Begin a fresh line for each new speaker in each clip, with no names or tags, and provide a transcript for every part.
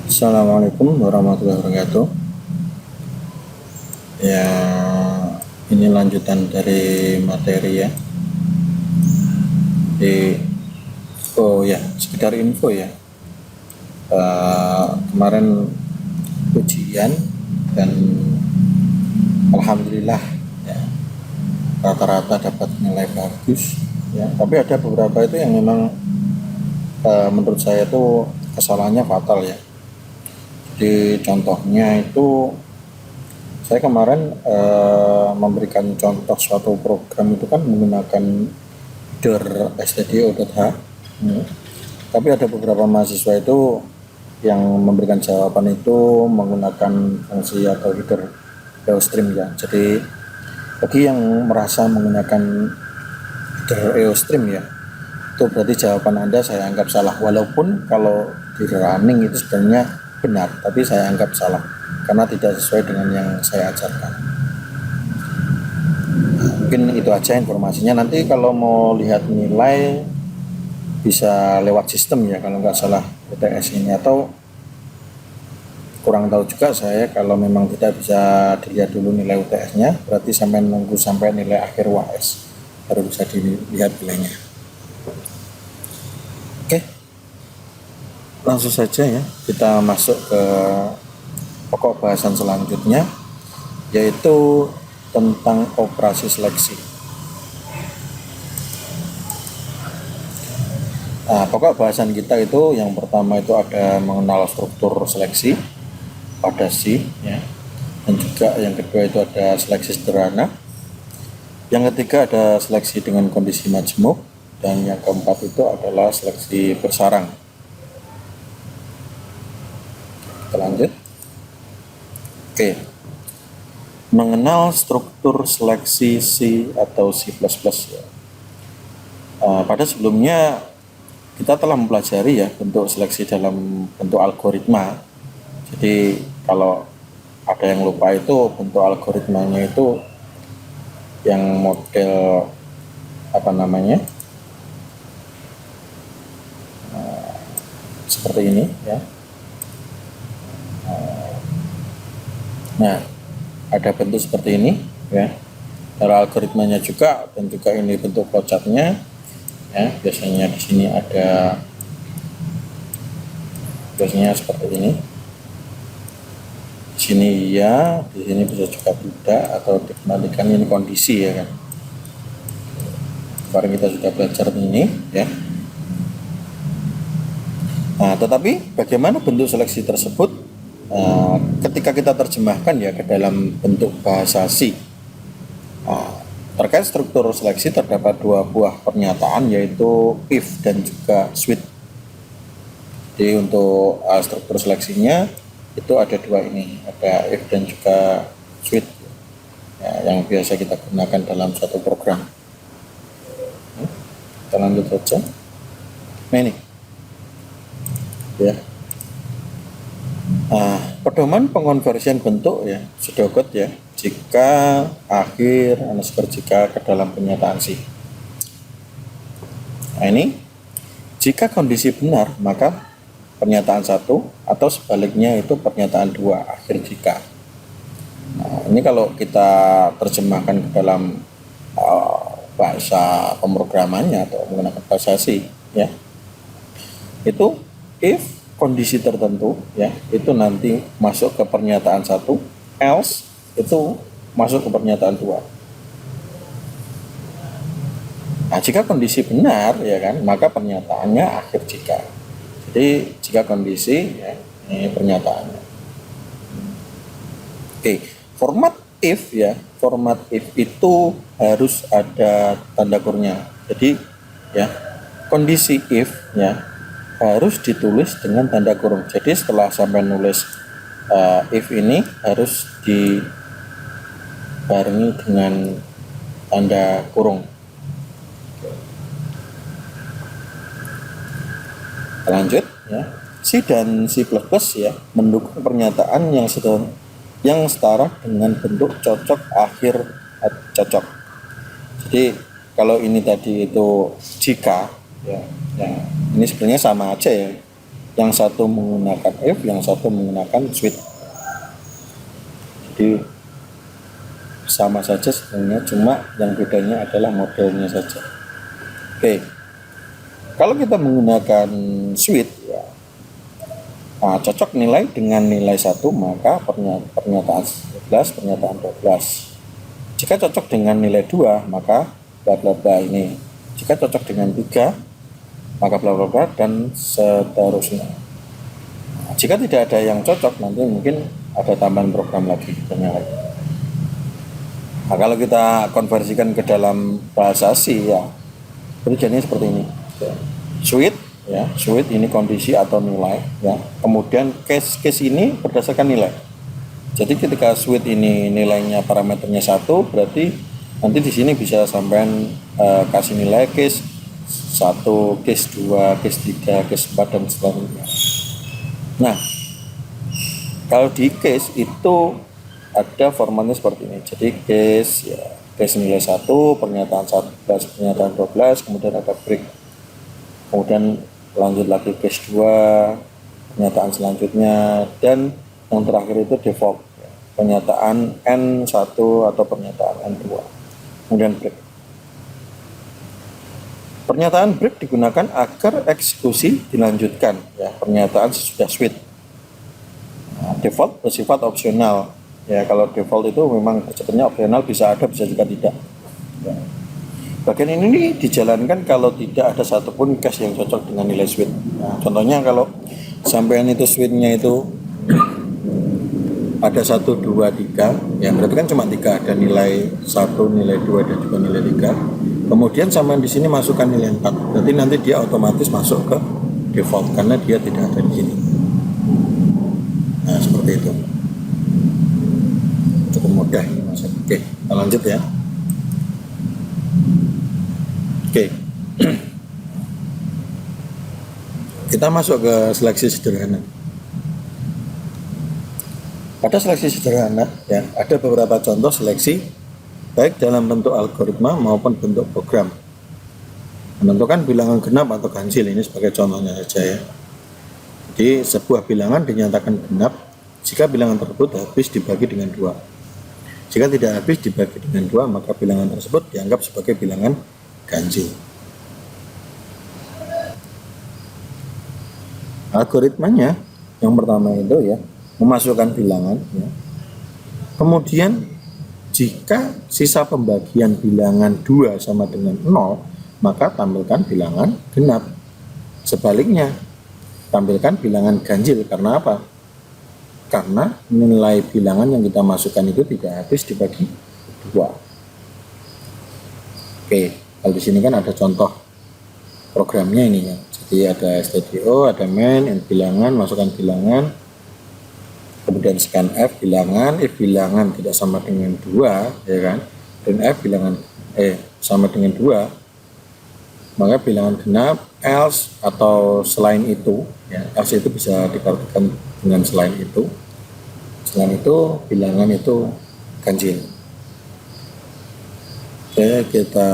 Assalamualaikum warahmatullahi wabarakatuh. Ya, ini lanjutan dari materi ya. Di sekedar info ya. Kemarin ujian dan alhamdulillah ya, rata-rata dapat nilai bagus ya. Tapi ada beberapa itu yang memang menurut saya itu kesalahannya fatal ya. Jadi contohnya itu saya kemarin memberikan contoh suatu program itu kan menggunakan stdio.h tapi ada beberapa mahasiswa itu yang memberikan jawaban itu menggunakan fungsi atau header EOStream ya. Jadi bagi yang merasa menggunakan header EOStream ya, itu berarti jawaban Anda saya anggap salah, walaupun kalau di running itu sebenarnya benar, tapi saya anggap salah karena tidak sesuai dengan yang saya ajarkan. Mungkin itu aja informasinya. Nanti kalau mau lihat nilai bisa lewat sistem ya kalau nggak salah UTS ini, atau kurang tahu juga saya, kalau memang tidak bisa dilihat dulu nilai UTS-nya berarti sampai nunggu sampai nilai akhir UAS baru bisa dilihat nilainya. Oke, langsung saja ya kita masuk ke pokok bahasan selanjutnya, yaitu tentang operasi seleksi. Nah, pokok bahasan kita itu yang pertama itu ada mengenal struktur seleksi pada C ya. Dan juga yang kedua itu ada seleksi sederhana. Yang ketiga ada seleksi dengan kondisi majmuk, dan yang keempat itu adalah seleksi bersarang. Kita lanjut. Oke. Mengenal struktur seleksi C atau C++ ya. Pada sebelumnya kita telah mempelajari ya bentuk seleksi dalam bentuk algoritma. Jadi kalau ada yang lupa itu bentuk algoritmanya itu yang model seperti ini ya. Nah, ada bentuk seperti ini ya. Cara algoritmanya juga, dan juga ini bentuk flowchartnya ya. Biasanya di sini ada seperti ini. Di sini iya, di sini bisa juga tidak, atau dikembalikan ini kondisi ya kan. Kemarin kita sudah belajar ini ya. Nah, tetapi bagaimana bentuk seleksi tersebut ketika kita terjemahkan ya ke dalam bentuk bahasa C? Terkait struktur seleksi terdapat dua buah pernyataan, yaitu if dan juga switch. Jadi untuk struktur seleksinya itu ada dua ini, ada if dan juga switch ya, yang biasa kita gunakan dalam suatu program. Kita lanjut saja. Nah ini ya, pedoman pengonversian bentuk ya, pseudocode ya, jika akhir jika ke dalam pernyataan C. Nah ini, jika kondisi benar maka pernyataan 1, atau sebaliknya itu pernyataan 2 akhir jika. Nah, ini kalau kita terjemahkan ke dalam bahasa pemrogramannya atau menggunakan bahasa C ya, itu if kondisi tertentu ya, itu nanti masuk ke pernyataan 1, else itu masuk ke pernyataan 2. Nah, jika kondisi benar ya kan, maka pernyataannya akhir jika. Jadi jika kondisi ya, ini pernyataannya. Oke, format if ya, format if itu harus ada tanda kurungnya. Jadi ya, kondisi if ya harus ditulis dengan tanda kurung. Jadi setelah sampai nulis if ini harus dibarengi dengan tanda kurung. Lanjut ya. C dan C++ ya mendukung pernyataan yang setara dengan bentuk cocok akhir cocok. Jadi kalau ini tadi itu jika ya, ini sebenarnya sama aja ya. yang satu menggunakan if, yang satu menggunakan switch. Jadi sama saja sebenarnya, cuma yang bedanya adalah modelnya saja. Oke, kalau kita menggunakan switch ya, cocok nilai dengan nilai 1, maka pernyataan 11, pernyataan 12. Jika cocok dengan nilai 2, maka bla bla bla ini. Jika cocok dengan 3, maka bla bla bla, dan seterusnya. Jika tidak ada yang cocok, nanti mungkin ada tambahan program lagi dan yang lain. Nah, kalau kita konversikan ke dalam bahasa C ya, jadinya seperti ini. Switch ya, switch ini kondisi atau nilai ya. Kemudian case ini berdasarkan nilai. Jadi ketika switch ini nilainya parameternya 1, berarti nanti di sini bisa sampai kasih nilai case 1, case 2, case 3, case 4 dan seterusnya. Nah, kalau di case itu ada formatnya seperti ini. Jadi case ya, case nilai 1, pernyataan 11, pernyataan 12, kemudian ada break. Kemudian lanjut lagi case 2, pernyataan selanjutnya, dan yang terakhir itu default, pernyataan N1 atau pernyataan N2, kemudian break. Pernyataan break digunakan agar eksekusi dilanjutkan ya, pernyataan sesudah switch. Default bersifat opsional ya, kalau default itu memang sebenarnya opsional, bisa ada bisa juga tidak ya. Bagian ini dijalankan kalau tidak ada satupun case yang cocok dengan nilai switch. Nah, contohnya kalau sampean itu switchnya itu ada 1, 2, 3 ya, berarti kan cuma 3, ada nilai 1, nilai 2 dan juga nilai 3. Kemudian sampean di sini masukkan nilai 4, berarti nanti dia otomatis masuk ke default karena dia tidak ada di sini. Nah, seperti itu. Cukup mudah ini Mas. Oke, kita lanjut ya. Oke. Kita masuk ke seleksi sederhana. Pada seleksi sederhana ya, ada beberapa contoh seleksi baik dalam bentuk algoritma maupun bentuk program. Menentukan bilangan genap atau ganjil, ini sebagai contohnya saja ya. Jadi sebuah bilangan dinyatakan genap jika bilangan tersebut habis dibagi dengan 2. Jika tidak habis dibagi dengan 2, maka bilangan tersebut dianggap sebagai bilangan ganjil. Algoritmanya yang pertama itu ya, memasukkan bilangan ya. Kemudian jika sisa pembagian bilangan 2 sama dengan 0, maka tampilkan bilangan genap. Sebaliknya, tampilkan bilangan ganjil. Karena apa? Karena nilai bilangan yang kita masukkan itu tidak habis dibagi 2. Oke, kalau di sini kan ada contoh programnya ini ya. Jadi ada stdio, ada main, bilangan, masukkan bilangan, kemudian scan F bilangan, if bilangan tidak sama dengan 2 ya kan, dan F bilangan sama dengan 2, maka bilangan genap, else atau selain itu ya, else itu bisa diartikan dengan selain itu bilangan itu ganjil. Oke, kita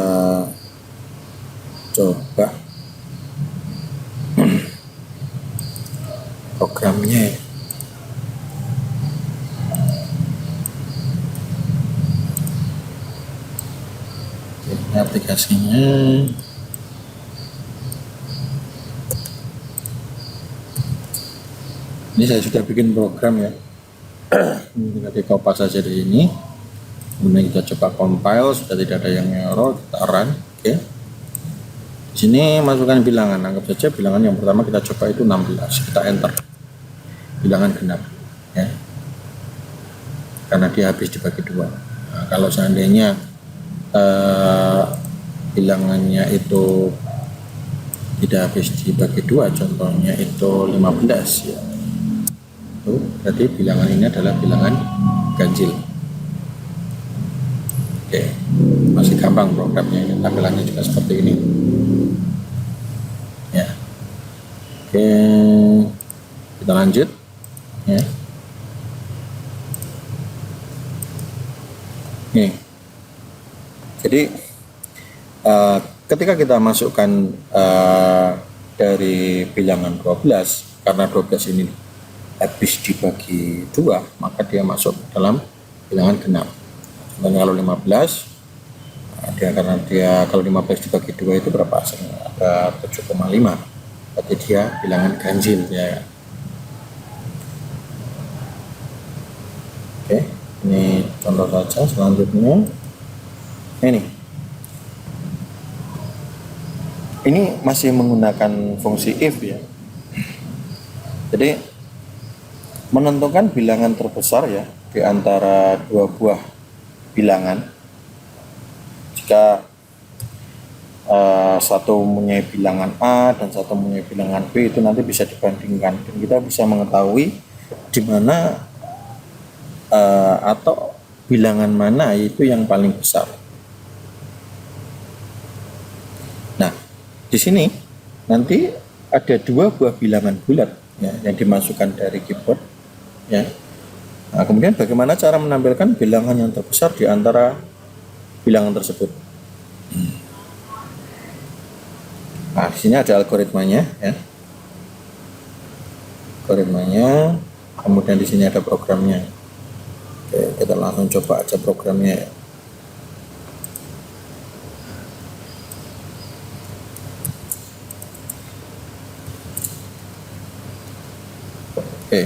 coba programnya. Aplikasinya ini saya sudah bikin program ya. Tinggal di copy saja di ini, kemudian kita coba compile, sudah tidak ada yang error, kita run. Oke, di sini masukkan bilangan, anggap saja bilangan yang pertama kita coba itu 16, kita enter bilangan genap ya, karena dia habis dibagi 2. Nah, kalau seandainya bilangannya itu tidak habis dibagi 2, contohnya itu 15 ya, itu berarti bilangan ini adalah bilangan ganjil. Oke, masih gampang programnya, ini tampilannya juga seperti ini ya. Oke, kita lanjut ya. Nih, jadi ketika kita masukkan dari bilangan 12 karena 12 ini habis dibagi 2, maka dia masuk dalam bilangan genap. Contohnya kalau 15, karena dia kalau 15 dibagi 2 itu berapa hasilnya? Ada 7,5. Berarti dia bilangan ganjil ya. Oke, ini contoh saja. Selanjutnya ini masih menggunakan fungsi if ya. Jadi menentukan bilangan terbesar ya di antara dua buah bilangan. Jika satu mempunyai bilangan A dan satu mempunyai bilangan B, itu nanti bisa dibandingkan dan kita bisa mengetahui di mana atau bilangan mana itu yang paling besar. Nah, di sini nanti ada dua buah bilangan bulat ya, yang dimasukkan dari keyboard ya. Nah, kemudian bagaimana cara menampilkan bilangan yang terbesar di antara bilangan tersebut? Nah, di sini ada algoritmanya ya. Algoritmanya, kemudian di sini ada programnya. Oke, kita langsung coba aja programnya ya. Oke.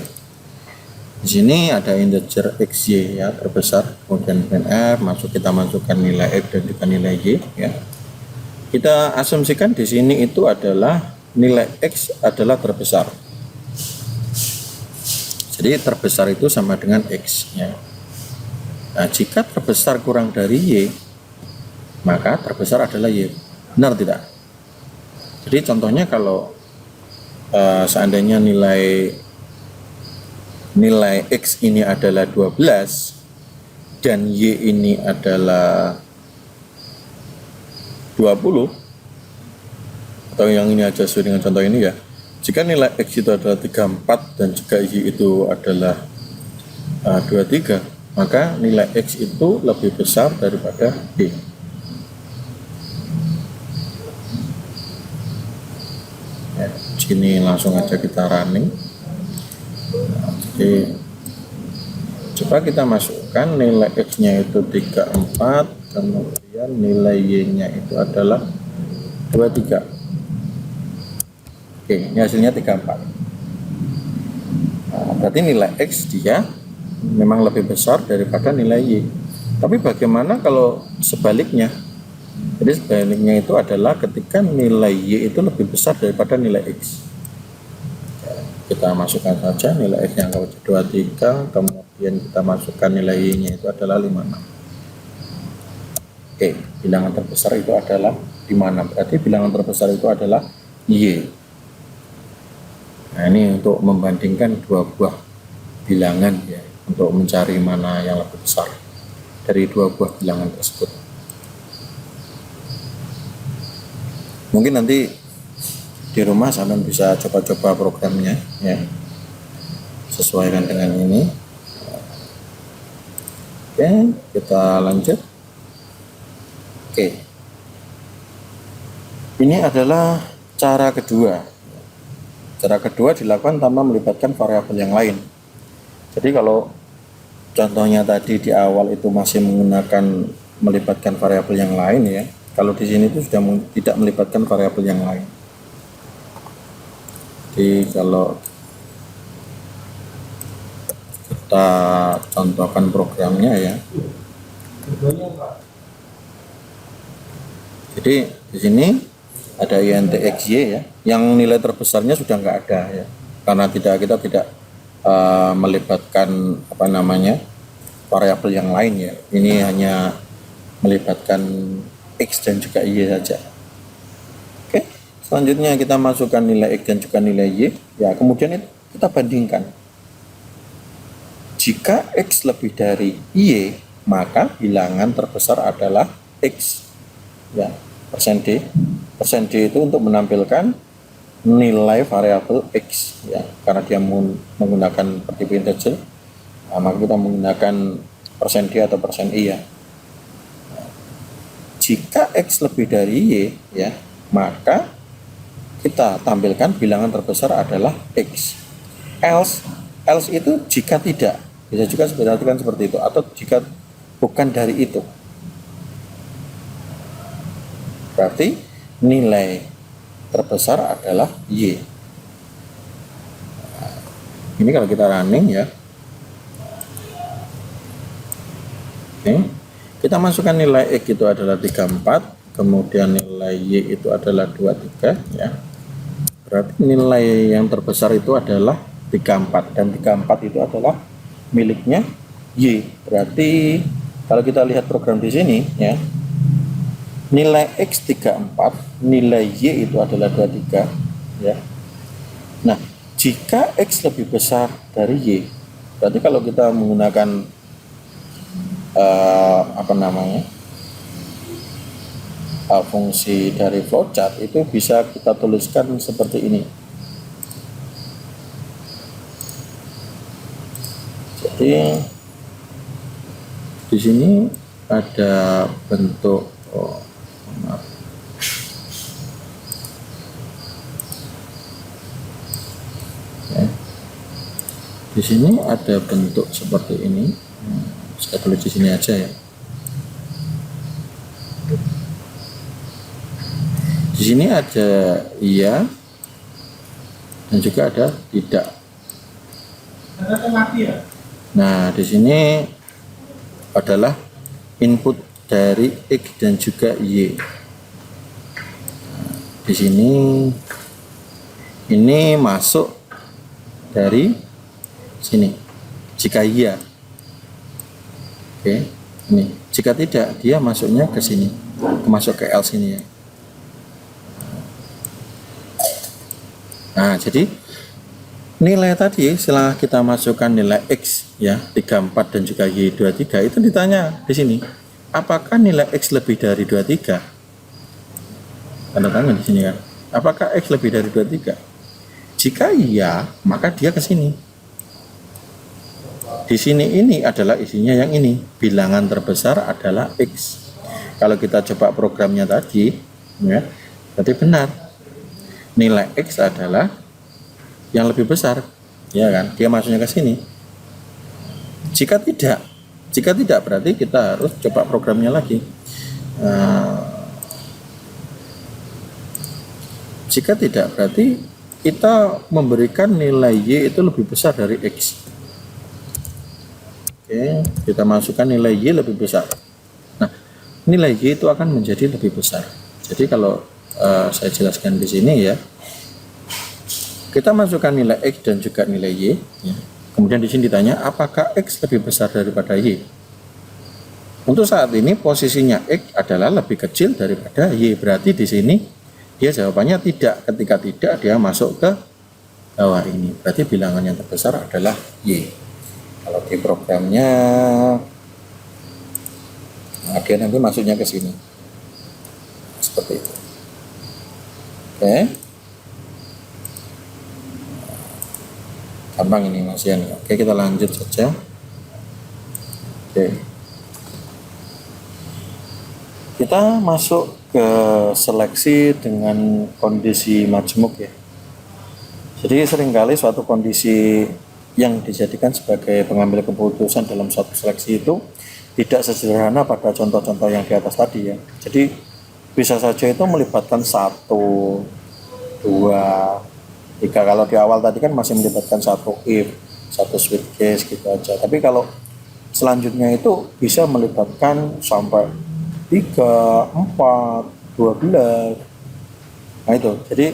Di sini ada integer xy ya, terbesar, kemudian printf, kita masukkan nilai x dan juga nilai y ya. Kita asumsikan di sini itu adalah nilai x adalah terbesar. Jadi terbesar itu sama dengan x ya. Nah, jika terbesar kurang dari y, maka terbesar adalah y. Benar tidak? Jadi contohnya kalau seandainya nilai x ini adalah 12 dan y ini adalah 20, atau yang ini aja sesuai dengan contoh ini ya. Jika nilai x itu adalah 34 dan jika y itu adalah 23, maka nilai x itu lebih besar daripada y. Ya, sini langsung aja kita running. Nah, jadi coba kita masukkan nilai x nya itu 34, kemudian nilai y nya itu adalah 23. Oke, ini hasilnya 34. Nah, berarti nilai x dia memang lebih besar daripada nilai y. Tapi bagaimana kalau sebaliknya? Jadi sebaliknya itu adalah ketika nilai y itu lebih besar daripada nilai x. Kita masukkan saja nilai x yang 23, kemudian kita masukkan nilai y nya itu adalah 56. Oke, bilangan terbesar itu adalah 56. Berarti bilangan terbesar itu adalah y. Nah, ini untuk membandingkan dua buah bilangan ya, untuk mencari mana yang lebih besar dari dua buah bilangan tersebut. Mungkin nanti di rumah sampai bisa coba-coba programnya ya, sesuaikan dengan ini. Oke, kita lanjut. Oke, ini adalah cara kedua. Cara kedua dilakukan tanpa melibatkan variabel yang lain. Jadi kalau contohnya tadi di awal itu masih melibatkan variabel yang lain ya, kalau di sini itu sudah tidak melibatkan variabel yang lain. Jadi kalau kita contohkan programnya ya. Jadi di sini ada int xy ya, yang nilai terbesarnya sudah nggak ada ya, karena kita tidak melibatkan variabel yang lain ya. Ini hanya melibatkan x dan juga y saja. Oke, selanjutnya kita masukkan nilai x dan juga nilai y ya, kemudian itu kita bandingkan. Jika x lebih dari y, maka bilangan terbesar adalah x ya. Persen D itu untuk menampilkan nilai variabel x ya, karena dia menggunakan tipe integer, maka kita menggunakan persen D atau persen I ya. Jika x lebih dari y ya, maka kita tampilkan bilangan terbesar adalah X. Else itu jika tidak, bisa juga diartikan seperti itu, atau jika bukan dari itu. Berarti nilai terbesar adalah Y. Ini kalau kita running ya. Oke. Kita masukkan nilai X itu adalah 34, kemudian nilai Y itu adalah 23 ya. Berarti nilai yang terbesar itu adalah 34, dan 34 itu adalah miliknya Y. Berarti kalau kita lihat program di sini ya, nilai X 34, nilai Y itu adalah 23 ya. Nah, jika X lebih besar dari Y, berarti kalau kita menggunakan fungsi dari flowchart itu bisa kita tuliskan seperti ini. Jadi di sini ada bentuk di sini ada bentuk seperti ini. Saya tulis di sini aja ya. Di sini ada iya dan juga ada tidak. Nah, di sini adalah input dari X dan juga Y. Di sini ini masuk dari sini jika iya. Oke, ini jika tidak dia masuknya ke sini, masuk ke L sini ya. Nah, jadi nilai tadi setelah kita masukkan nilai X ya 34 dan juga Y 23 itu ditanya di sini, apakah nilai X lebih dari 23? Tanda tanya di sini kan. Apakah X lebih dari 23? Jika iya, maka dia ke sini. Di sini ini adalah isinya yang ini, bilangan terbesar adalah X. Kalau kita coba programnya tadi ya, berarti benar. Nilai X adalah yang lebih besar, ya kan? Dia masuknya ke sini. Jika tidak berarti kita harus coba programnya lagi. Jika tidak berarti kita memberikan nilai Y itu lebih besar dari X. Oke, kita masukkan nilai Y lebih besar. Nah, nilai Y itu akan menjadi lebih besar. Jadi kalau saya jelaskan di sini ya, kita masukkan nilai X dan juga nilai Y ya. Kemudian di sini ditanya apakah X lebih besar daripada Y. Untuk saat ini posisinya X adalah lebih kecil daripada Y. Berarti di sini dia jawabannya tidak. Ketika tidak, dia masuk ke bawah ini. Berarti bilangan yang terbesar adalah Y. Kalau di programnya, nah dia nanti masuknya ke sini. Seperti itu. Oke. Gampang ini Mas Yan. Oke, kita lanjut saja. Oke. Kita masuk ke seleksi dengan kondisi majmuk ya. Jadi seringkali suatu kondisi yang dijadikan sebagai pengambil keputusan dalam suatu seleksi itu tidak sesederhana pada contoh-contoh yang di atas tadi ya. Jadi bisa saja itu melibatkan 1, 2, 3. Kalau di awal tadi kan masih melibatkan 1 if, 1 switch case gitu aja. Tapi kalau selanjutnya itu bisa melibatkan sampai 3, 4, 12. Nah itu, jadi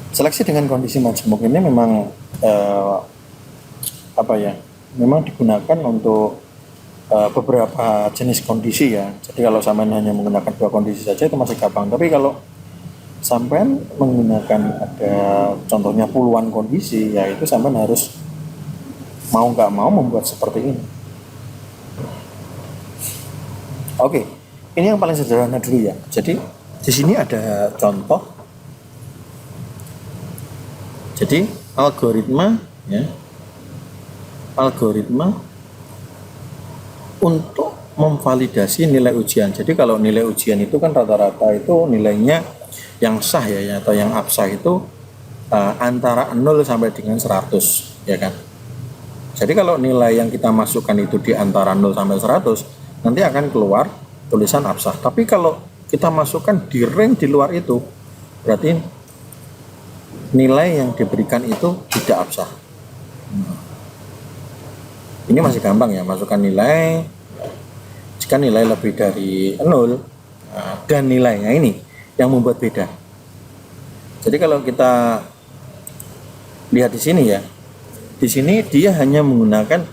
seleksi dengan kondisi majmuk ini memang memang digunakan untuk beberapa jenis kondisi ya. Jadi kalau sampean hanya menggunakan 2 kondisi saja itu masih gampang. Tapi kalau sampean menggunakan ada contohnya puluhan kondisi, ya itu sampean harus mau nggak mau membuat seperti ini. Oke, ini yang paling sederhana dulu ya. Jadi di sini ada contoh. Jadi algoritma untuk memvalidasi nilai ujian. Jadi kalau nilai ujian itu kan rata-rata itu nilainya yang sah ya atau yang absah itu antara 0 sampai dengan 100 ya kan. Jadi kalau nilai yang kita masukkan itu di antara 0 sampai 100 nanti akan keluar tulisan absah. Tapi kalau kita masukkan di range di luar itu berarti nilai yang diberikan itu tidak absah. Ini masih gampang ya, masukkan nilai jika nilai lebih dari 0 dan nilainya ini yang membuat beda. Jadi kalau kita lihat di sini ya, di sini dia hanya menggunakan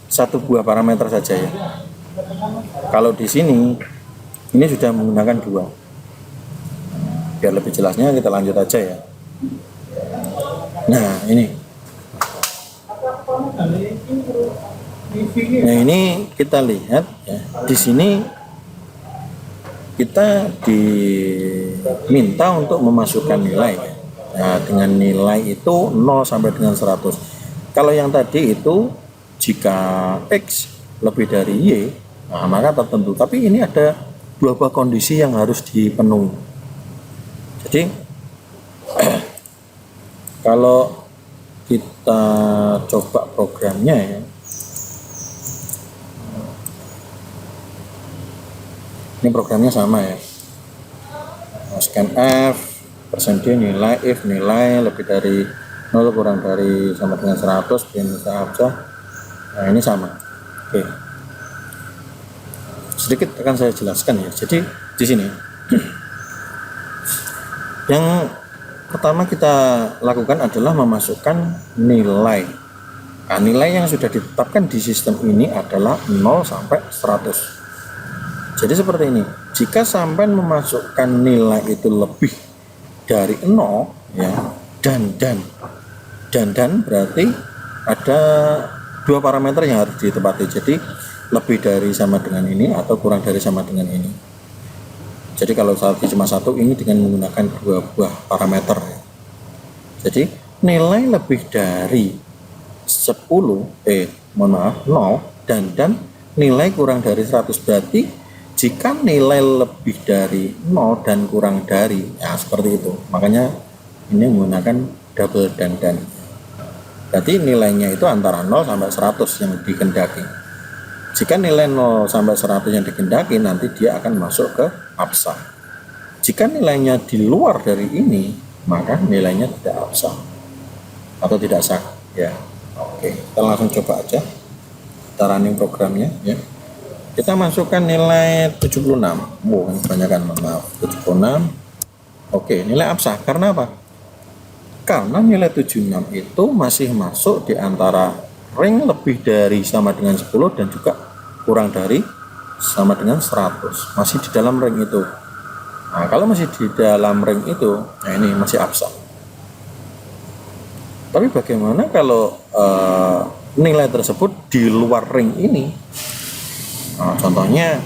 satu buah parameter saja ya. Kalau di sini ini sudah menggunakan 2. Biar lebih jelasnya kita lanjut aja ya. Nah ini kita lihat ya, di sini kita diminta untuk memasukkan nilai ya. Nah, dengan nilai itu 0 sampai dengan 100. Kalau yang tadi itu jika X lebih dari Y, nah, maka tertentu. Tapi ini ada dua buah kondisi yang harus dipenuhi. Jadi kalau kita coba programnya ya, ini programnya sama ya, scanf %d nilai if nilai lebih dari 0 kurang dari sama dengan 100 bisa absah. Nah ini sama. Oke, sedikit akan saya jelaskan ya. Jadi di sini yang pertama kita lakukan adalah memasukkan nilai. Nah, nilai yang sudah ditetapkan di sistem ini adalah 0 sampai 100. Jadi seperti ini, jika sampai memasukkan nilai itu lebih dari 0 ya, dan berarti ada dua parameter yang harus ditepati. Jadi lebih dari sama dengan ini atau kurang dari sama dengan ini. Jadi kalau tadi cuma satu, ini dengan menggunakan dua buah parameter ya. Jadi nilai lebih dari 10 0 dan nilai kurang dari 100 berarti jika nilai lebih dari 0 dan kurang dari, ya seperti itu. Makanya ini menggunakan double dan. Berarti nilainya itu antara 0 sampai 100 yang dikehendaki. Jika nilai 0 sampai 100 yang dikehendaki, nanti dia akan masuk ke absah. Jika nilainya di luar dari ini, maka nilainya tidak absah atau tidak sah. Ya, oke. Kita langsung coba aja. Kita running programnya ya. Kita masukkan nilai 76. Oh, ini kebanyakan, maaf. 76. Oke, nilai absah. Karena apa? Karena nilai 76 itu masih masuk di antara ring lebih dari sama dengan 10 dan juga kurang dari sama dengan 100. Masih di dalam ring itu. Nah, kalau masih di dalam ring itu, nah ini masih absah. Tapi bagaimana kalau nilai tersebut di luar ring ini? Nah, contohnya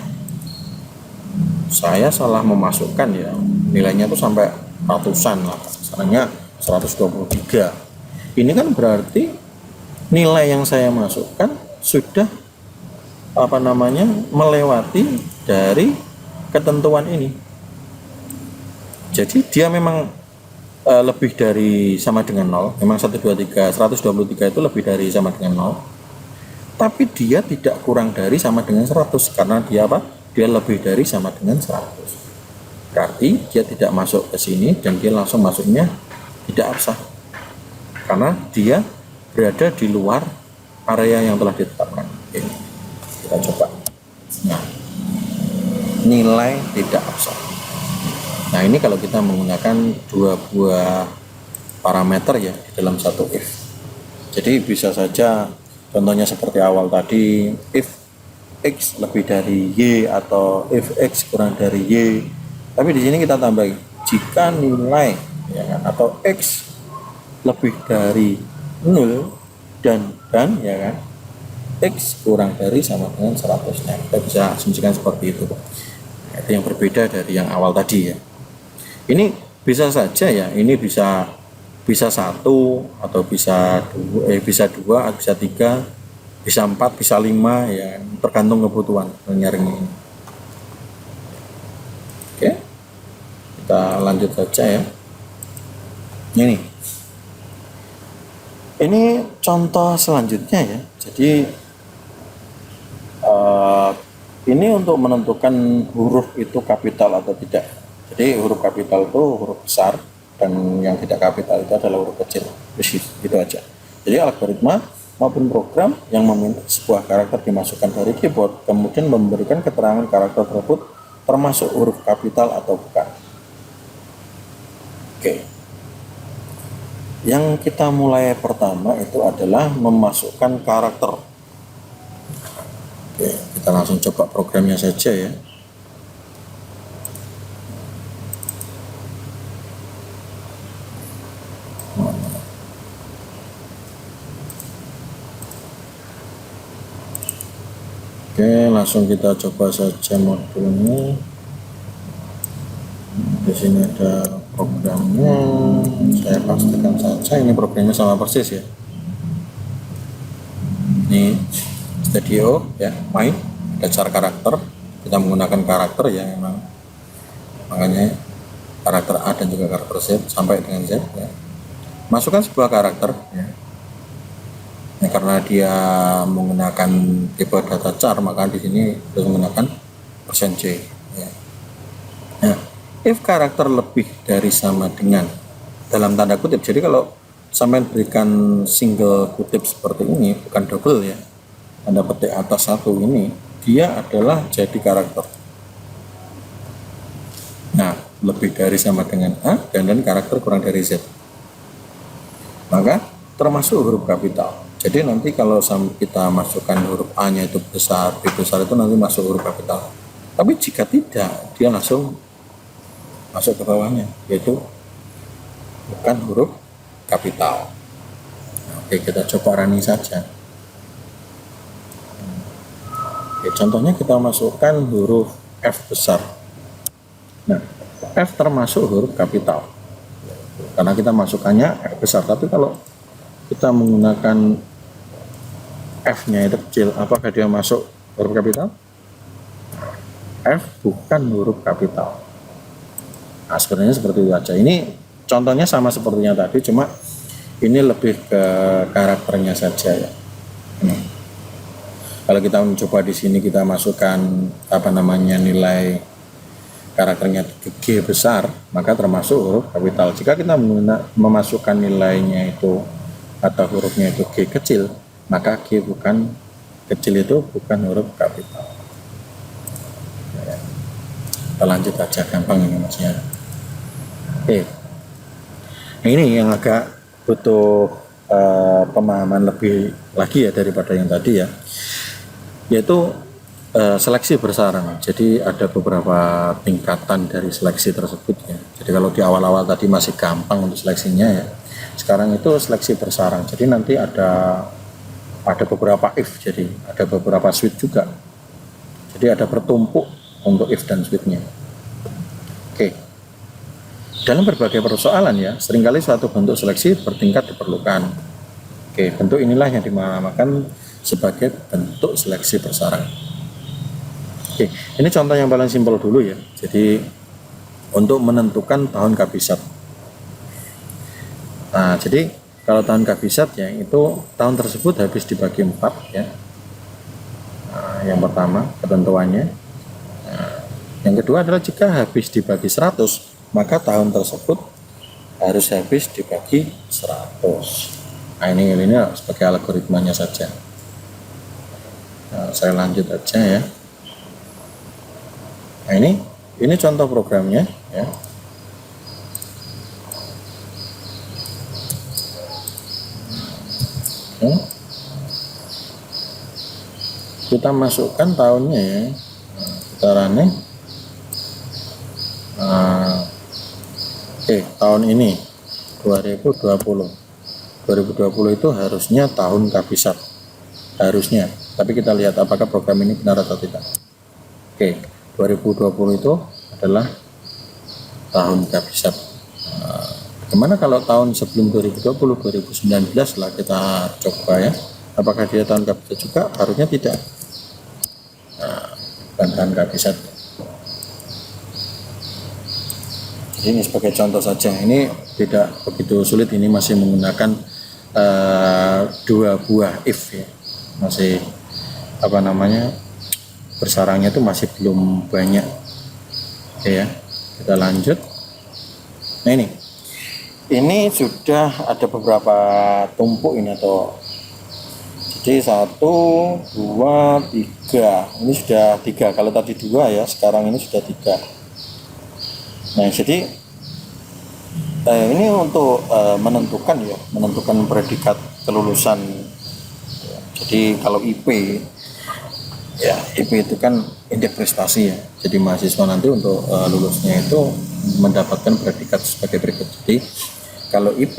saya salah memasukkan ya, nilainya itu sampai ratusan lah, misalnya 123. Ini kan berarti nilai yang saya masukkan sudah melewati dari ketentuan ini. Jadi dia memang lebih dari sama dengan 0. Memang 123 itu lebih dari sama dengan 0. Tapi dia tidak kurang dari sama dengan 100 karena dia apa? Dia lebih dari sama dengan 100. Berarti dia tidak masuk ke sini dan dia langsung masuknya tidak absah. Karena dia berada di luar area yang telah ditetapkan. Oke. Kita coba. Nah, nilai tidak absah. Nah, ini kalau kita menggunakan dua buah parameter ya di dalam satu if. Jadi bisa saja contohnya seperti awal tadi, if X lebih dari Y atau if X kurang dari Y. Tapi di sini kita tambah jika nilai ya kan, atau X lebih dari 0 dan ya kan, X kurang dari sama dengan 100. Nah, kita bisa asumsikan seperti itu. Nah, itu yang berbeda dari yang awal tadi ya. Ini bisa saja ya, ini bisa 1 atau bisa 2, bisa 3, bisa 4, bisa 5 ya, tergantung kebutuhan nyaring ini. Oke. kita lanjut saja ya. Ini contoh selanjutnya ya. Jadi ini untuk menentukan huruf itu kapital atau tidak. Jadi huruf kapital itu huruf besar dan yang tidak kapital itu adalah huruf kecil. Gitu aja. Jadi algoritma maupun program yang meminta sebuah karakter dimasukkan dari keyboard kemudian memberikan keterangan karakter tersebut termasuk huruf kapital atau bukan. Oke. Yang kita mulai pertama itu adalah memasukkan karakter. Oke, kita langsung coba programnya saja ya. Oke, langsung kita coba saja modulnya. Di sini ada programnya. Saya pastikan saja ini programnya sama persis ya. Ini studio ya, main ada cara karakter. Kita menggunakan karakter ya memang. Makanya karakter A dan juga karakter Z sampai dengan Z ya. Masukkan sebuah karakter ya. Nah, karena dia menggunakan tipe data char maka di sini harus menggunakan %J ya. Nah, if karakter lebih dari sama dengan dalam tanda kutip, jadi kalau sampai berikan single kutip seperti ini bukan double ya, tanda petik atas satu ini dia adalah jadi karakter. Nah, lebih dari sama dengan A dan karakter kurang dari Z maka termasuk huruf kapital. Jadi nanti kalau kita masukkan huruf A nya itu besar, B besar itu nanti masuk huruf kapital. Tapi jika tidak, dia langsung masuk ke bawahnya, yaitu bukan huruf kapital. Oke, kita coba running saja. Oke, contohnya kita masukkan huruf F besar. Nah, F termasuk huruf kapital. Karena kita masukkannya F besar, tapi kalau kita menggunakan F-nya itu kecil, apakah dia masuk huruf kapital? F bukan huruf kapital. Nah, sebenarnya seperti itu aja. Ini contohnya sama sepertinya tadi, cuma ini lebih ke karakternya saja ya. Kalau kita mencoba di sini kita masukkan nilai karakternya G besar, maka termasuk huruf kapital. Jika kita memasukkan nilainya itu atau hurufnya itu G kecil, maka G bukan kecil itu bukan huruf kapital. Kita lanjut aja, gampang ini maksudnya. Oke. Nah, ini yang agak butuh pemahaman lebih lagi ya daripada yang tadi ya, yaitu seleksi bersarang. Jadi ada beberapa tingkatan dari seleksi tersebut ya. Jadi kalau di awal-awal tadi masih gampang untuk seleksinya ya, sekarang itu seleksi bersarang. Jadi nanti ada beberapa if, jadi ada beberapa switch juga. Jadi ada bertumpuk untuk if dan switchnya. Oke. Dalam berbagai persoalan ya, seringkali suatu bentuk seleksi bertingkat diperlukan. Oke, bentuk inilah yang dinamakan sebagai bentuk seleksi bersarang. Oke, ini contoh yang paling simpel dulu ya. Jadi untuk menentukan tahun kabisat. Nah, jadi kalau tahun kabisat ya itu tahun tersebut habis dibagi 4 ya. Nah, yang pertama ketentuannya. Nah, yang kedua adalah jika habis dibagi 100, maka tahun tersebut harus habis dibagi 100. Nah, ini sebagai algoritmanya saja. Nah, saya lanjut aja ya. Nah, ini contoh programnya ya. Kita masukkan tahunnya ya. Kita running. Oke, tahun ini 2020 itu harusnya tahun kabisat, harusnya, tapi kita lihat apakah program ini benar atau tidak. Oke, 2020 itu adalah tahun kabisat. Bagaimana kalau tahun sebelum 2020, 2019 lah kita coba ya, apakah dia tahun kabisat juga? Harusnya tidak. Bukan tahun kabisat. Ini sebagai contoh saja, ini tidak begitu sulit, ini masih menggunakan dua buah if ya, masih bersarangnya itu masih belum banyak. Oke ya, kita lanjut. Nah ini sudah ada beberapa tumpuk ini, atau jadi 1, 2, 3, ini sudah 3. Kalau tadi 2 ya, sekarang ini sudah 3. Nah jadi ini untuk menentukan predikat kelulusan. Jadi kalau IP ya, IP itu kan indeks prestasi ya. Jadi mahasiswa nanti untuk lulusnya itu mendapatkan predikat sebagai berikut. Jadi kalau IP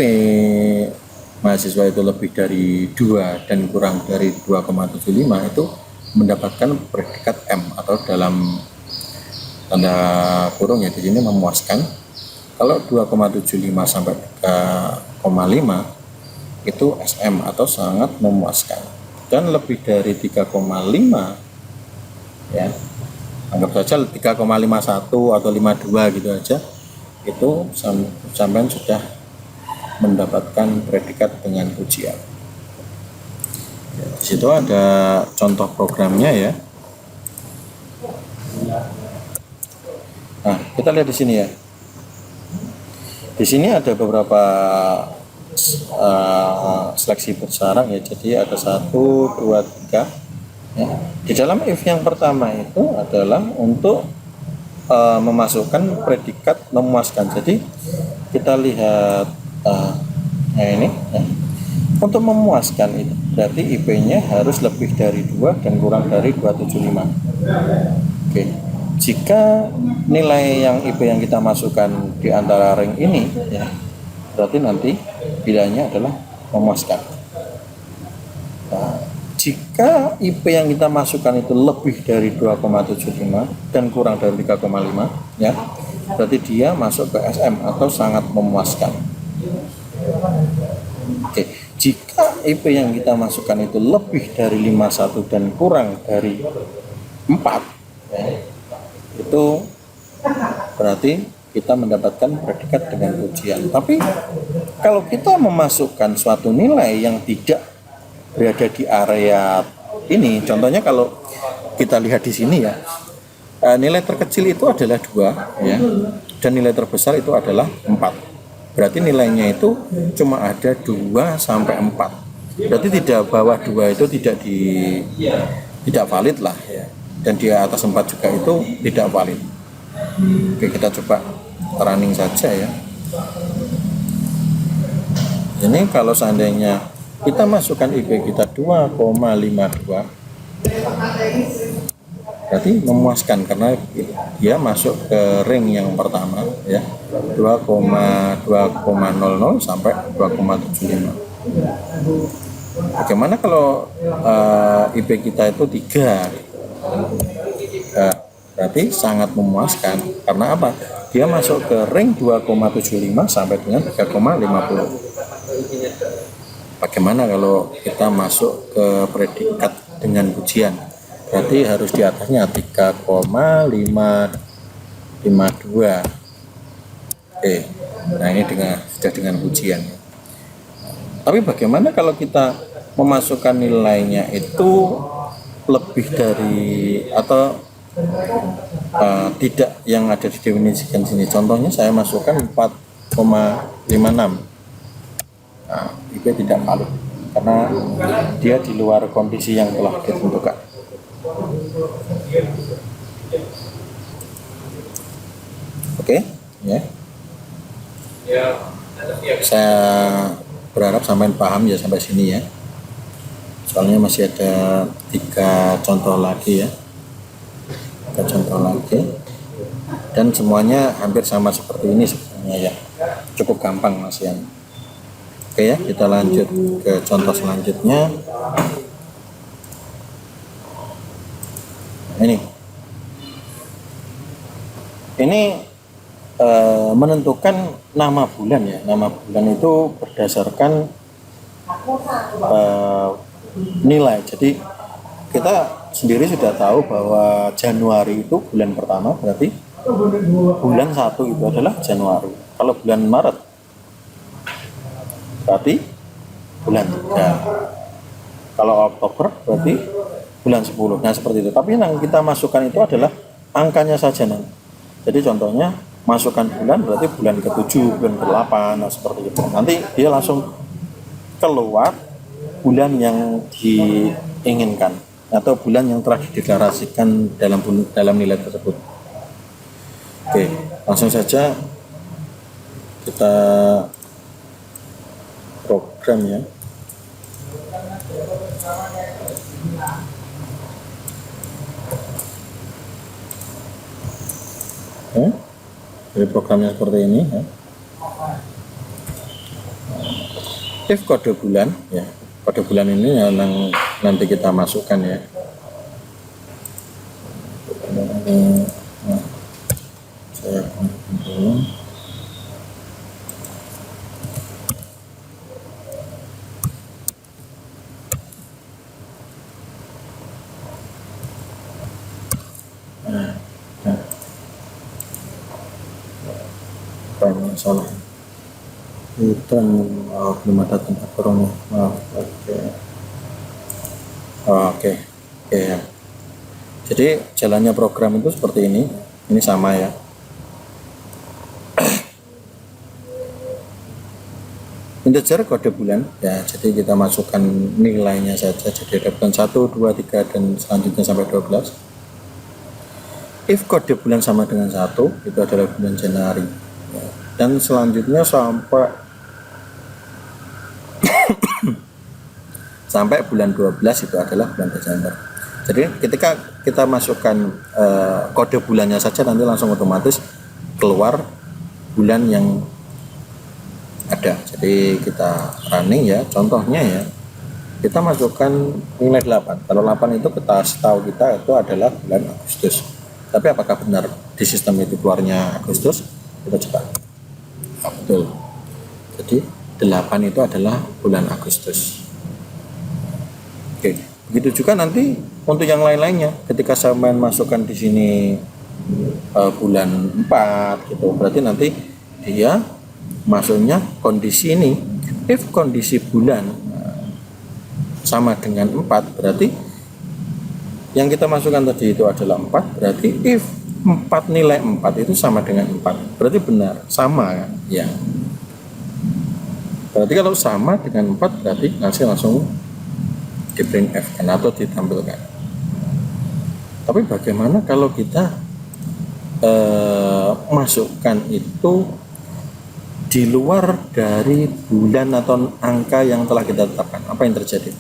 mahasiswa itu lebih dari 2 dan kurang dari 2,75 itu mendapatkan predikat M, atau dalam tanda kurung ya di sini memuaskan. Kalau 2,75 sampai 3,5 itu SM atau sangat memuaskan, dan lebih dari 3,5 ya, anggap saja 3,51 atau 52 gitu aja, itu sampai sudah mendapatkan predikat dengan ujian. Di situ ada contoh programnya ya. Nah, kita lihat di sini ya. Di sini ada beberapa seleksi bersarang ya. Jadi ada 1, 2, 3. Ya. Di dalam if yang pertama itu adalah untuk memasukkan predikat memuaskan. Jadi kita lihat ini ya. Untuk memuaskan itu berarti IP-nya harus lebih dari 2 dan kurang dari 275. Oke. Jika nilai yang IP yang kita masukkan di antara ring ini ya, berarti nanti pilihannya adalah memuaskan. Nah, jika IP yang kita masukkan itu lebih dari 2,75 dan kurang dari 3,5 ya, berarti dia masuk ke SM atau sangat memuaskan. Oke, jika IP yang kita masukkan itu lebih dari 51 dan kurang dari 4 ya, itu berarti kita mendapatkan predikat dengan ujian. Tapi kalau kita memasukkan suatu nilai yang tidak berada di area ini, contohnya kalau kita lihat di sini ya, nilai terkecil itu adalah 2 ya, dan nilai terbesar itu adalah 4. Berarti nilainya itu cuma ada 2 sampai 4. Berarti tidak bawah 2 itu tidak valid lah ya. Dan di atas 4 juga itu tidak valid. Oke, kita coba running saja ya. Ini kalau seandainya kita masukkan IP kita 2,52, berarti memuaskan karena dia masuk ke ring yang pertama ya, 2,00 sampai 2,75. Bagaimana kalau IP kita itu 3? Berarti sangat memuaskan. Karena apa? Dia masuk ke ring 2,75 sampai dengan 3,50. Bagaimana kalau kita masuk ke predikat dengan ujian? Berarti harus di atasnya 3,552. Nah ini sudah dengan ujian. Tapi bagaimana kalau kita memasukkan nilainya itu lebih dari atau tidak yang ada didefinisikan sini? Contohnya saya masukkan 4,56. Nah, IP tidak valid karena dia di luar kondisi yang telah ditentukan. Oke, ya. Saya berharap sampai paham ya sampai sini ya. Soalnya masih ada 3 contoh lagi ya. 3 contoh lagi. Dan semuanya hampir sama seperti ini sebenarnya ya. Cukup gampang Mas Yan. Oke ya, kita lanjut ke contoh selanjutnya. Ini menentukan nama bulan ya. Nama bulan itu berdasarkan nilai. Jadi kita sendiri sudah tahu bahwa Januari itu bulan pertama, berarti bulan 1 itu adalah Januari. Kalau bulan Maret berarti bulan 3. Kalau Oktober berarti bulan 10. Nah seperti itu. Tapi yang kita masukkan itu adalah angkanya saja nanti. Jadi contohnya masukkan bulan berarti bulan ke-7, bulan ke-8, nah seperti itu. Nanti dia langsung keluar bulan yang diinginkan atau bulan yang telah dideklarasikan dalam nilai tersebut. Oke, langsung saja kita program ya. Jadi programnya seperti ini ya. If kode bulan ya, kode bulan ini yang nanti kita masukkan ya. Nah, saya dulu. Salah itu belum ada tempat kurungnya. Oke ya. Jadi jalannya program itu seperti ini sama ya. Integer kode bulan ya, jadi kita masukkan nilainya saja, jadi ada bulan 1, 2, 3 dan selanjutnya sampai 12. If kode bulan sama dengan 1 itu adalah bulan Januari ya. Dan selanjutnya sampai bulan 12 itu adalah bulan Desember. Jadi ketika kita masukkan kode bulannya saja nanti langsung otomatis keluar bulan yang ada. Jadi kita running ya, contohnya ya kita masukkan nilai 8. Kalau 8 itu kita tahu kita itu adalah bulan Agustus. Tapi apakah benar di sistem itu keluarnya Agustus? Kita coba. Betul. Jadi 8 itu adalah bulan Agustus. Oke, begitu juga nanti untuk yang lain-lainnya. Ketika saya masukkan di sini bulan 4 gitu, berarti nanti dia masuknya kondisi ini. If kondisi bulan sama dengan 4, berarti yang kita masukkan tadi itu adalah 4, berarti if 4 nilai 4 itu sama dengan 4, berarti benar, sama kan? Ya. Berarti kalau sama dengan 4 berarti nanti langsung di printf kan, atau ditampilkan. Tapi bagaimana kalau kita masukkan itu di luar dari bulan atau angka yang telah kita tetapkan? Apa yang terjadi?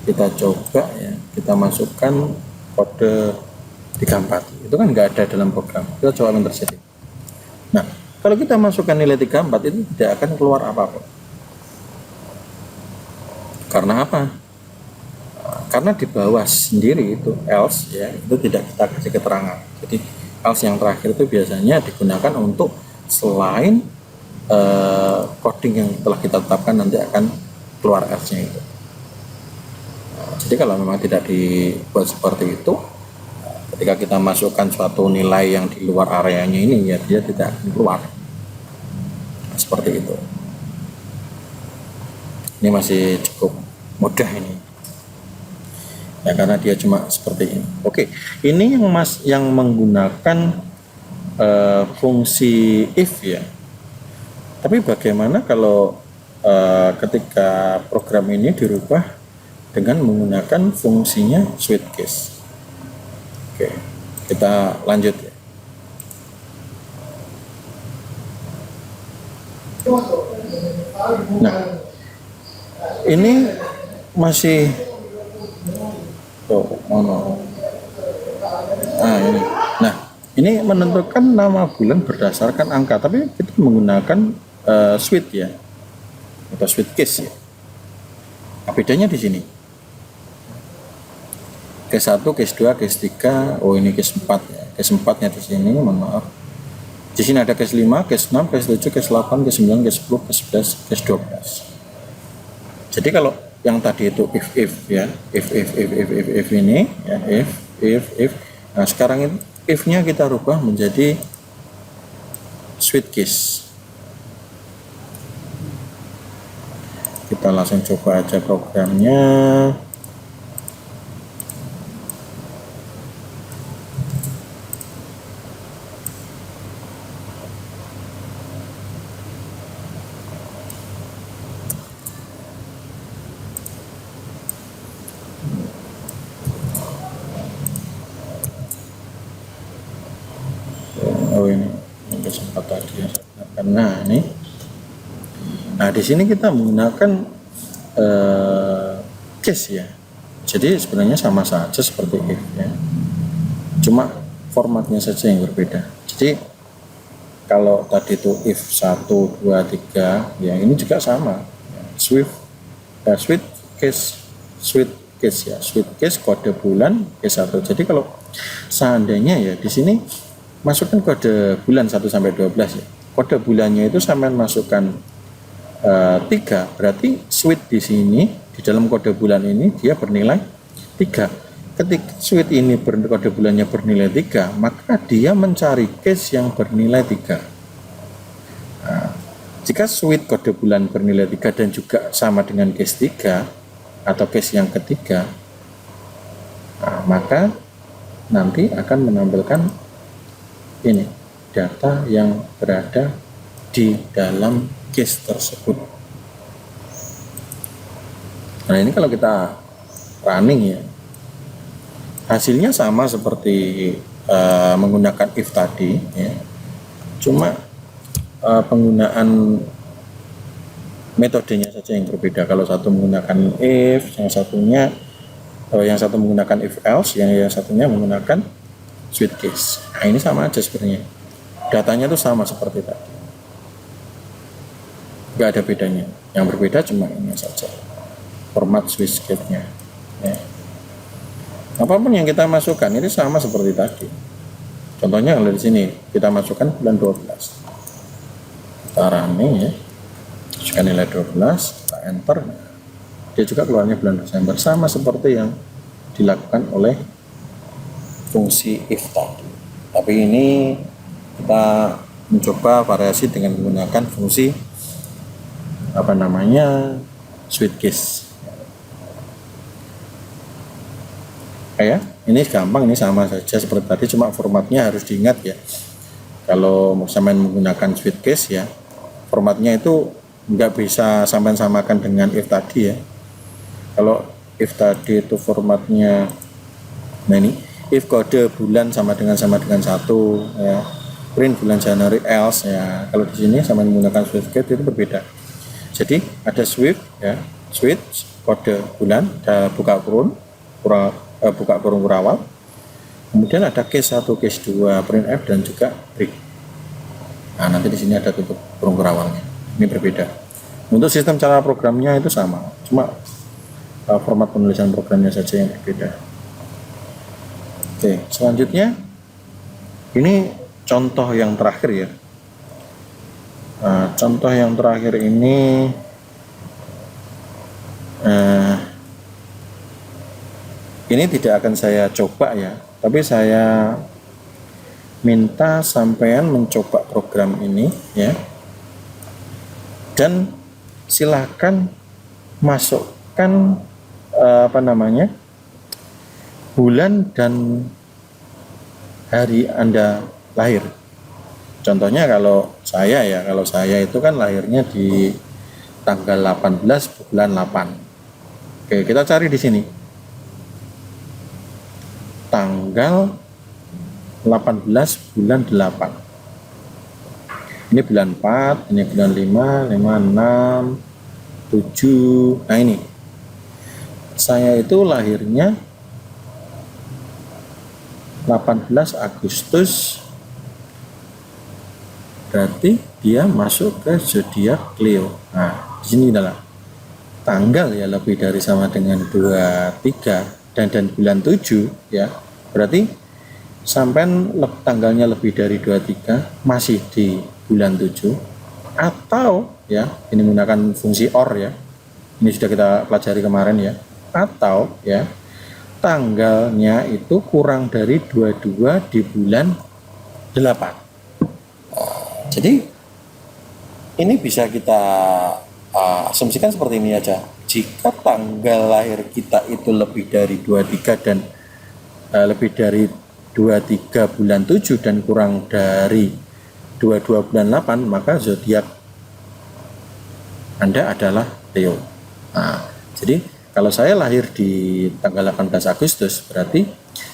Kita coba ya, kita masukkan kode 34, itu kan nggak ada dalam program. Kita coba yang terjadi. Nah, kalau kita masukkan nilai 34 itu tidak akan keluar apa-apa. Karena apa? Karena di bawah sendiri itu else ya, itu tidak kita kasih keterangan. Jadi else yang terakhir itu biasanya digunakan untuk selain coding yang telah kita tetapkan nanti akan keluar else-nya itu. Nah, jadi kalau memang tidak dibuat seperti itu, ketika kita masukkan suatu nilai yang di luar areanya ini ya dia tidak akan keluar. Nah, seperti itu. Ini masih cukup mudah ini. Ya karena dia cuma seperti ini. Oke, ini yang menggunakan fungsi if ya. Tapi bagaimana kalau ketika program ini dirubah dengan menggunakan fungsinya switch case? Oke, kita lanjut ya. Nah, ini masih ini. Nah, ini menentukan nama bulan berdasarkan angka, tapi kita menggunakan switch ya, atau switch case ya. Nah, bedanya di sini. Case 1, case 2, case 3. Oh, ini case 4 ya. Case 4-nya di sini, mohon maaf. Di sini ada case 5, case 6, case 7, case 8, case 9, case 10, case 11, case 12. Jadi kalau yang tadi itu if ya, if ini ya, if. Nah, sekarang ini if-nya kita rubah menjadi switch case. Kita langsung coba aja programnya. Oh ini sempat tadi ya. Karena ini, nah di sini kita menggunakan case ya. Jadi sebenarnya sama saja seperti if ya. Cuma formatnya saja yang berbeda. Jadi kalau tadi itu if 1, 2, 3 ya, ini juga sama. Switch case ya. Switch case kode bulan case 1. Jadi kalau seandainya ya di sini masukkan kode bulan 1 sampai 12 ya. Kode bulannya itu sampai masukkan 3, berarti switch di sini di dalam kode bulan ini dia bernilai 3. Ketika switch ini kode bulannya bernilai 3, maka dia mencari case yang bernilai 3. Nah, jika switch kode bulan bernilai 3 dan juga sama dengan case 3 atau case yang ketiga, nah, maka nanti akan menampilkan ini data yang berada di dalam case tersebut. Nah ini kalau kita running ya, hasilnya sama seperti menggunakan if tadi ya. Cuma penggunaan metodenya saja yang berbeda. Kalau satu menggunakan if, yang satu menggunakan if else, yang satunya menggunakan switch case. Nah ini sama aja sebenarnya, datanya tuh sama seperti tadi, nggak ada bedanya. Yang berbeda cuma ini saja, format switch case-nya ya. Apapun yang kita masukkan ini sama seperti tadi. Contohnya kalau di sini kita masukkan bulan 12, kita running ya, masukkan nilai 12, kita enter, dia juga keluarnya bulan Desember, sama seperti yang dilakukan oleh fungsi if tadi. Tapi ini kita mencoba variasi dengan menggunakan fungsi switch case. Ya, ini gampang, ini sama saja seperti tadi, cuma formatnya harus diingat ya. Kalau sampai menggunakan switch case ya, formatnya itu nggak bisa sampai samakan dengan if tadi ya. Kalau if tadi itu formatnya, nah ini if kode bulan sama dengan 1 ya, print bulan Januari else ya. Kalau di sini sama menggunakan switch case itu berbeda. Jadi ada switch ya, switch kode bulan, ada buka kurung kurawal, kemudian ada case 1, case 2, printf dan juga break. Nah nanti di sini ada tutup kurung kurawalnya. Ini berbeda. Untuk sistem cara programnya itu sama, cuma format penulisan programnya saja yang berbeda. Oke, selanjutnya ini contoh yang terakhir ya. Nah, contoh yang terakhir ini tidak akan saya coba ya, tapi saya minta sampean mencoba program ini ya, dan silahkan masukkan bulan dan hari Anda lahir. Contohnya kalau saya itu kan lahirnya di tanggal 18 bulan 8. Oke, kita cari di sini. Tanggal 18 bulan 8. Ini bulan 4, ini bulan 5, 5, 6, 7. Nah ini. Saya itu lahirnya 18 Agustus, berarti dia masuk ke zodiak Leo. Nah, di sini adalah tanggal ya lebih dari sama dengan 23 dan bulan 7 ya. Berarti sampai tanggalnya lebih dari 23 masih di bulan 7, atau ya ini menggunakan fungsi OR ya. Ini sudah kita pelajari kemarin ya. Atau ya tanggalnya itu kurang dari 22 di bulan 8. Jadi ini bisa kita asumsikan seperti ini aja. Jika tanggal lahir kita itu lebih dari 23 dan lebih dari 23 bulan 7 dan kurang dari 22 bulan 8, maka zodiak Anda adalah Leo. Nah, jadi kalau saya lahir di tanggal 18 Agustus, berarti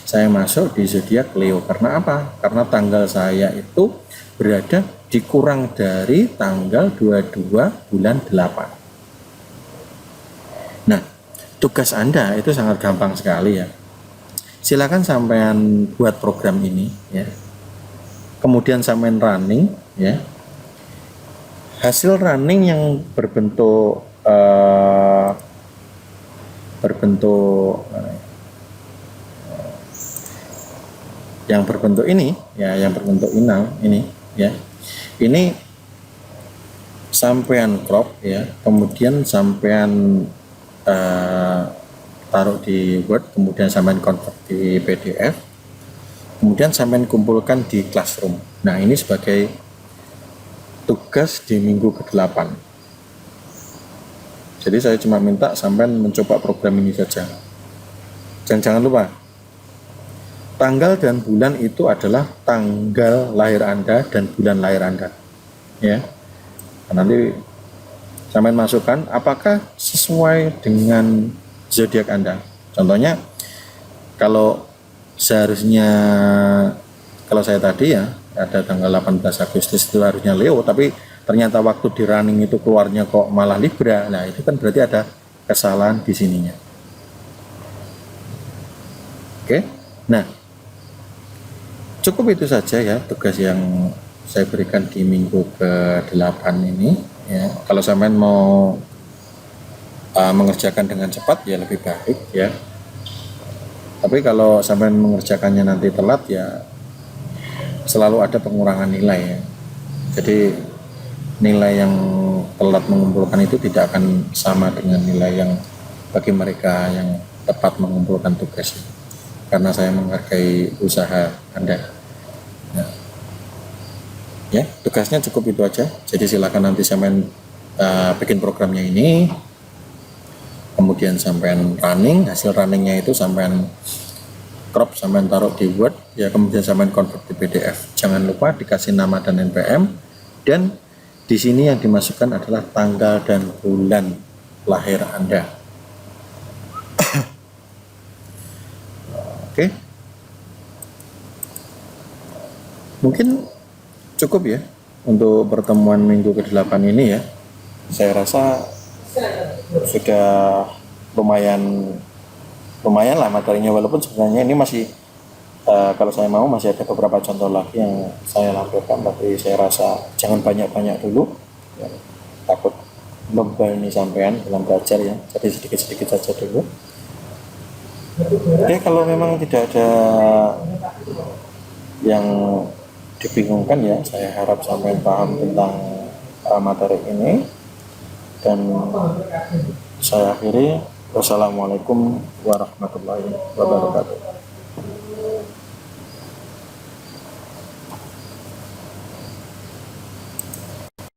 saya masuk di zodiak Leo. Karena apa? Karena tanggal saya itu berada di kurang dari tanggal 22 bulan 8. Nah, tugas Anda itu sangat gampang sekali ya. Silakan sampean buat program ini ya. Kemudian sampean running ya. Hasil running yang berbentuk ini ya, yang berbentuk inang ini ya. Ini sampean crop ya, kemudian sampean taruh di Word, kemudian sampean convert di PDF, kemudian sampean kumpulkan di Classroom. Nah, ini sebagai tugas di minggu ke-8. Jadi saya cuma minta sampean mencoba program ini saja. Dan jangan lupa, tanggal dan bulan itu adalah tanggal lahir Anda dan bulan lahir Anda. Ya. Nanti sampean masukkan apakah sesuai dengan zodiak Anda. Contohnya kalau seharusnya, kalau saya tadi ya ada tanggal 18 Agustus itu harusnya Leo, tapi ternyata waktu di running itu keluarnya kok malah Libra. Nah, itu kan berarti ada kesalahan di sininya. Oke. Nah, cukup itu saja ya tugas yang saya berikan di minggu ke-8 ini ya. Kalau sampean mau mengerjakan dengan cepat ya lebih baik ya. Tapi kalau sampean mengerjakannya nanti telat ya selalu ada pengurangan nilai ya. Jadi nilai yang telat mengumpulkan itu tidak akan sama dengan nilai yang bagi mereka yang tepat mengumpulkan tugas. Karena saya menghargai usaha Anda. Nah, ya, tugasnya cukup itu aja. Jadi silakan nanti sampean bikin programnya ini, kemudian sampean running, hasil runningnya itu sampean crop, sampean taruh di Word, ya kemudian sampean convert di PDF. Jangan lupa dikasih nama dan NPM, dan di sini yang dimasukkan adalah tanggal dan bulan lahir Anda. Oke. Mungkin cukup ya untuk pertemuan minggu ke-8 ini ya. Saya rasa sudah lumayan lah materinya, walaupun sebenarnya ini masih kalau saya mau masih ada beberapa contoh lagi yang saya lampirkan, tapi saya rasa jangan banyak-banyak dulu ya, takut membebani sampean dalam belajar ya, jadi sedikit-sedikit saja dulu. Oke, kalau memang tidak ada yang dibingungkan ya, saya harap sampean paham tentang materi ini, dan saya akhiri. Wassalamualaikum warahmatullahi wabarakatuh.